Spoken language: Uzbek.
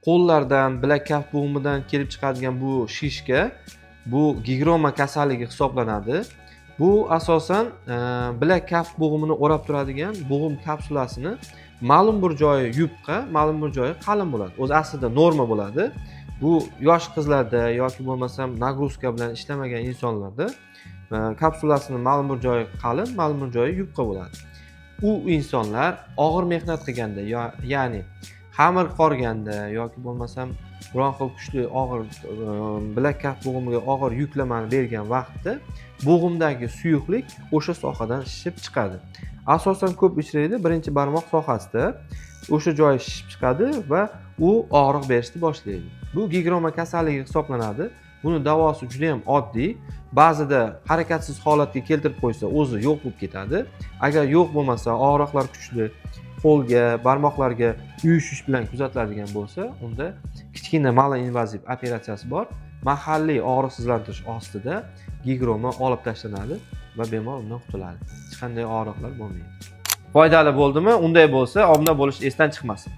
qo'llardan, bilak kaf bo'g'imidan kelib chiqadigan bu shishga bu gigroma kasalligi hisoblanadi. Bu asosan bilak kaf bo'g'imini o'rab turadigan bo'g'im kapsulasini ma'lum bir joyi yupqa, ma'lum bir joyi qalin bo'ladi. O'zi aslida norma bo'ladi. Bu yosh qizlarda yoki bo'lmasam nagruzka bilan ishlamagan insonlarda kapsulasini ma'lum bir joyi qalin, ma'lum bir joyi yupqa bo'ladi. U insonlar og'ir mehnat qilganda, ya'ni xamir qorganda yoki bo'lmasam biron xil kuchli og'ir bilak kaf bo'g'imiga og'ir yuklamani bergan vaqtda bo'g'imdagi suyuqlik o'sha sohadan shishib chiqadi. Asosan ko'p uchraydi birinchi barmoq sohasida. O'sha joyi shishib chiqadi va u og'riq berishni boshlaydi. Bu gigroma kasalligi hisoblanadi. Buni davosi juda ham oddiy. Ba'zida harakatsiz holatga keltirib qo'ysa, o'zi yo'q bo'lib ketadi. Agar yo'q bo'lmasa, og'riqlar kuchli, qo'lga, barmoqlarga uyushish bilan kuzatiladigan bo'lsa, unda kichkina malinvaziv operatsiyasi bor. Mahalliy og'riqsizlantirish ostida gigroma olib tashlanadi va bemor undan qutuladi. Hech qanday og'riqlar bo'lmaydi. Foydali bo'ldimi? Unday bo'lsa, obuna bo'lish esdan chiqmasin.